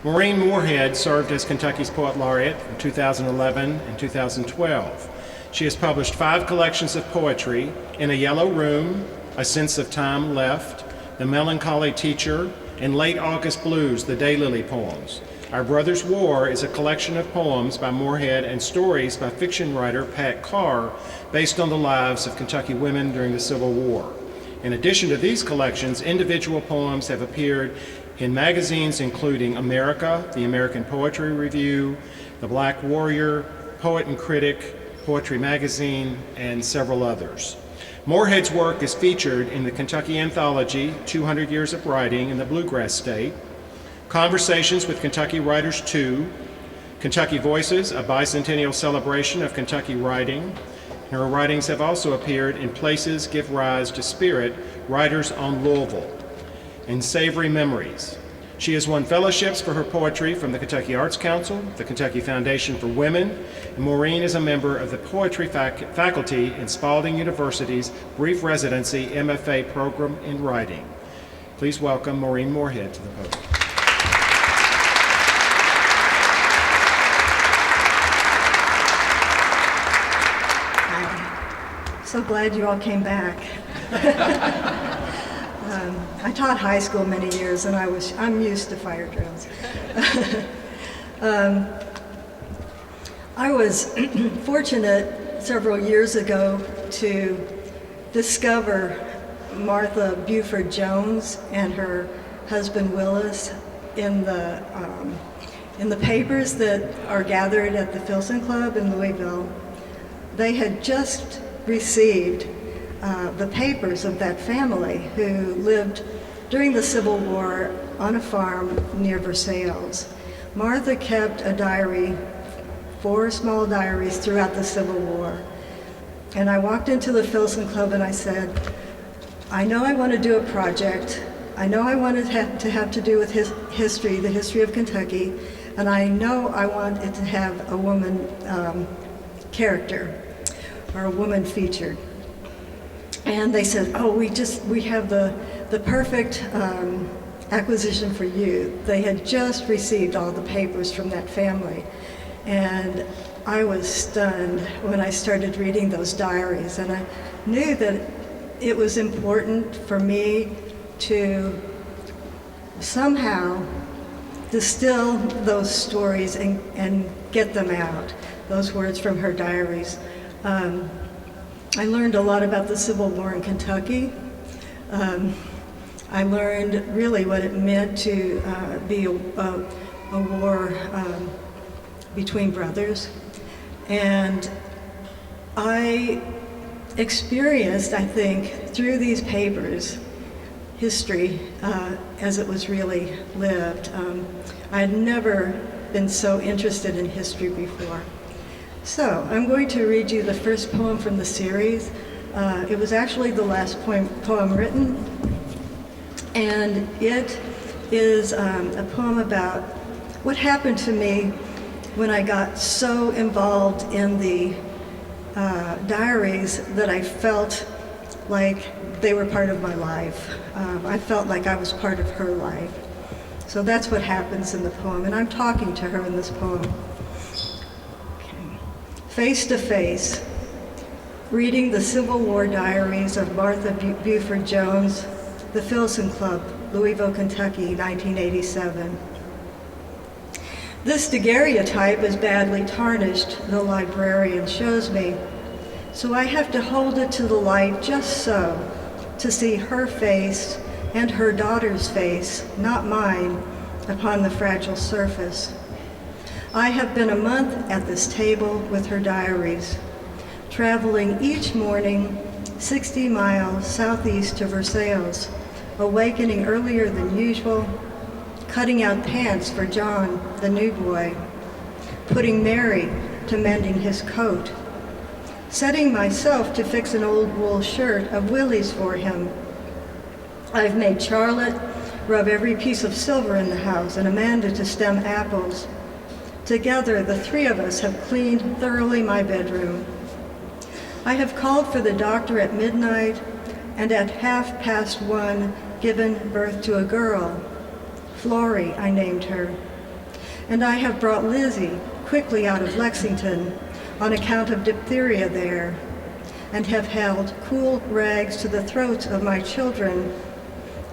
Maureen Morehead served as Kentucky's Poet Laureate in 2011 and 2012. She has published 5 collections of poetry: In a Yellow Room, A Sense of Time Left, The Melancholy Teacher, and Late August Blues, the Daylily poems. Our Brother's War is a collection of poems by Morehead and stories by fiction writer Pat Carr based on the lives of Kentucky women during the Civil War. In addition to these collections, individual poems have appeared in magazines including America, the American Poetry Review, The Black Warrior, Poet and Critic, Poetry Magazine, and several others. Morehead's work is featured in the Kentucky Anthology, 200 Years of Writing in the Bluegrass State, Conversations with Kentucky Writers 2, Kentucky Voices, a bicentennial celebration of Kentucky writing. Her writings have also appeared in Places Give Rise to Spirit, Writers on Louisville, and Savory Memories. She has won fellowships for her poetry from the Kentucky Arts Council, the Kentucky Foundation for Women, and Maureen is a member of the poetry faculty in Spalding University's brief residency MFA program in writing. Please welcome Maureen Morehead to the podium. So glad you all came back. I taught high school many years, and I'm used to fire drills. I was fortunate several years ago to discover Martha Buford Jones and her husband Willis in the papers that are gathered at the Filson Club in Louisville. They had just received the papers of that family who lived during the Civil War on a farm near Versailles. Martha kept a diary, 4 small diaries throughout the Civil War. And I walked into the Filson Club and I said, I know I want to do a project. I know I want it to have to do with history, the history of Kentucky, and I know I want it to have a woman character, or a woman featured. And they said, oh, we have the perfect acquisition for you. They had just received all the papers from that family. And I was stunned when I started reading those diaries. And I knew that it was important for me to somehow distill those stories and get them out, those words from her diaries. I learned a lot about the Civil War in Kentucky. I learned really what it meant to be a war between brothers. And I experienced, I think, through these papers, history as it was really lived. I had never been so interested in history before. So I'm going to read you the first poem from the series. It was actually the last poem written, and it is a poem about what happened to me when I got so involved in the diaries that I felt like they were part of my life. I felt like I was part of her life. So that's what happens in the poem, and I'm talking to her in this poem. Face to Face, reading the Civil War diaries of Martha Buford Jones, the Filson Club, Louisville, Kentucky, 1987. This daguerreotype is badly tarnished, the librarian shows me, so I have to hold it to the light just so, to see her face and her daughter's face, not mine, upon the fragile surface. I have been a month at this table with her diaries, traveling each morning 60 miles southeast to Versailles, awakening earlier than usual, cutting out pants for John, the new boy, putting Mary to mending his coat, setting myself to fix an old wool shirt of Willie's for him. I've made Charlotte rub every piece of silver in the house and Amanda to stem apples. Together, the 3 of us have cleaned thoroughly my bedroom. I have called for the doctor at midnight and at 1:30 given birth to a girl. Flory, I named her. And I have brought Lizzie quickly out of Lexington on account of diphtheria there, and have held cool rags to the throats of my children,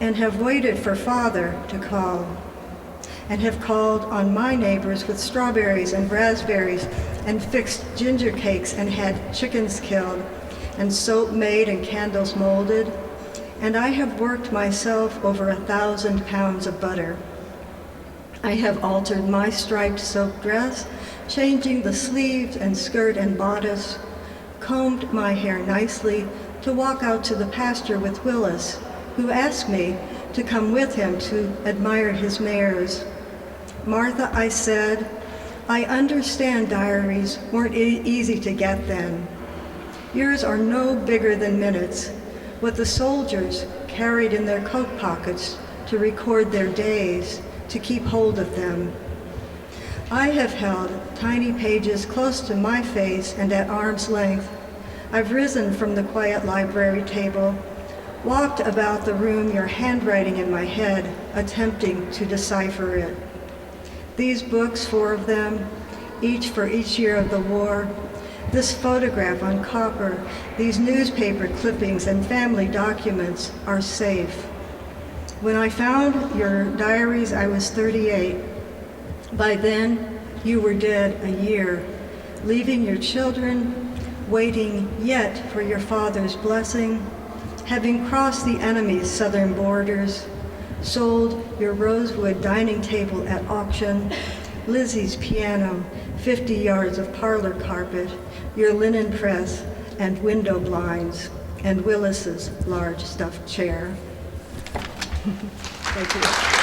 and have waited for Father to call, and have called on my neighbors with strawberries and raspberries, and fixed ginger cakes, and had chickens killed, and soap made and candles molded, and I have worked myself over 1,000 pounds of butter. I have altered my striped silk dress, changing the sleeves and skirt and bodice, combed my hair nicely to walk out to the pasture with Willis, who asked me to come with him to admire his mares. Martha, I said, I understand diaries weren't easy to get then. Yours are no bigger than minutes, what the soldiers carried in their coat pockets to record their days, to keep hold of them. I have held tiny pages close to my face and at arm's length. I've risen from the quiet library table, walked about the room, your handwriting in my head, attempting to decipher it. These books, 4 of them, each for each year of the war, this photograph on copper, these newspaper clippings and family documents are safe. When I found your diaries, I was 38. By then, you were dead a year, leaving your children, waiting yet for your father's blessing, having crossed the enemy's southern borders, sold your rosewood dining table at auction, Lizzie's piano, 50 yards of parlor carpet, your linen press and window blinds, and Willis's large stuffed chair. Thank you.